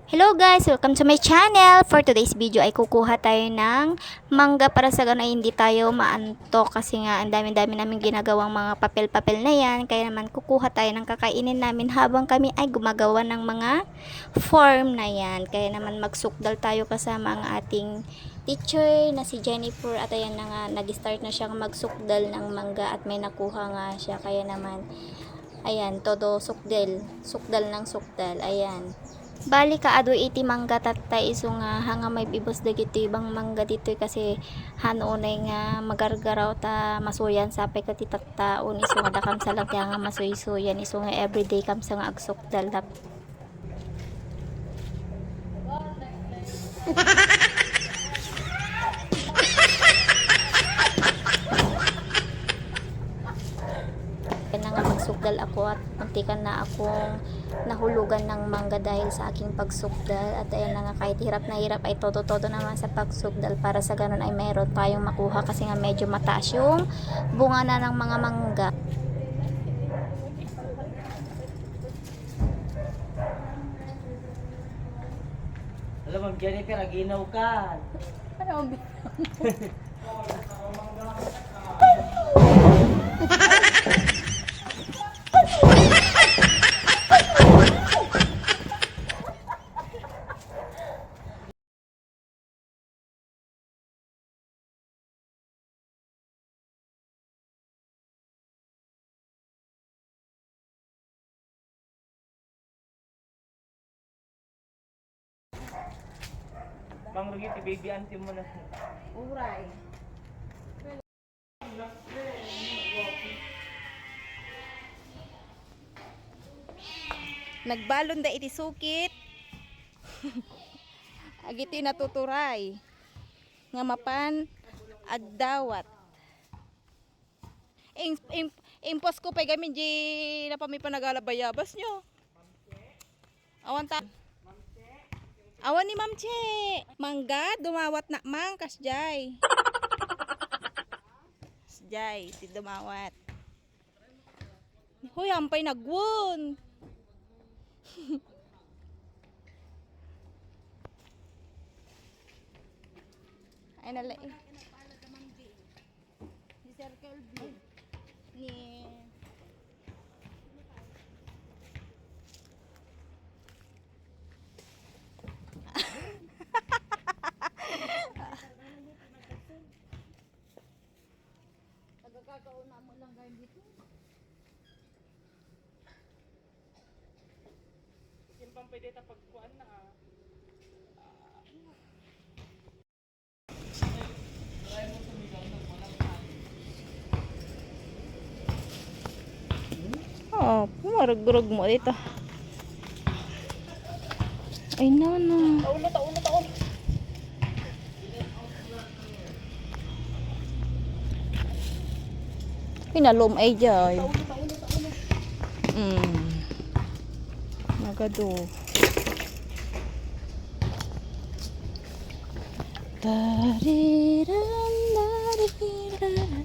Hello guys! Welcome to my channel! For today's video ay kukuha tayo ng mangga para sa ganun ay hindi tayo maantok kasi nga ang dami-dami namin ginagawang mga papel-papel na yan. Kaya naman kukuha tayo ng kakainin namin habang kami ay gumagawa ng mga form na yan. Kaya naman magsukdal tayo kasama ang ating teacher na si Jennifer at ayan na nga nag-start na siyang magsukdal ng mangga at may nakuha nga siya. Kaya naman ayan, todo sukdal ng sukdal. Ayan. Bali ka ado iti mangga tatta iso nga hanga may bibos dagiti ibang mangga dito kasi hanunay nga magargaraw ta masuyan sapay ka ti tattaon iso nga dakam sa lagya nga masuysuyan iso nga everyday kam sa nga agsok dalap. Na nga magsukdal ako at muntikan na akong nahulugan ng mangga dahil sa aking pagsukdal at ayan na nga kahit hirap na hirap ay todo-todo naman sa pagsukdal para sa ganun ay mayroon tayong makuha kasi nga medyo mataas yung bunga na ng mga mangga. Alam mo, Jennifer, aginaw ka. Ano ang Pang rugi, ti baby auntie mo na. uray? Nagbalon da iti sukit. Agiti natuturay. Nga mapan agdawat. Impos ko pa gamin di na pami panagalabayabas nyo. Awan ta. Awan ni Ma'am Che. Mangga, dumawat na mang kasjay. Kasjay, si dumawat. Hoy, ampay nagwon. Ay nalai. Ni Circle B. Ni Nagkakauna mo lang kayo dito. Yung pang pwede ta pagkuhan na ah. Oh, pumarugurog mo dito. Ay, no. Taulo. Pinalom ay jay. Nagado. Tariran, tariran.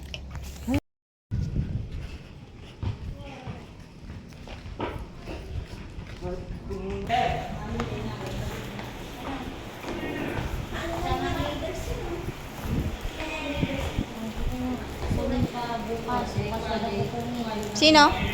Sino?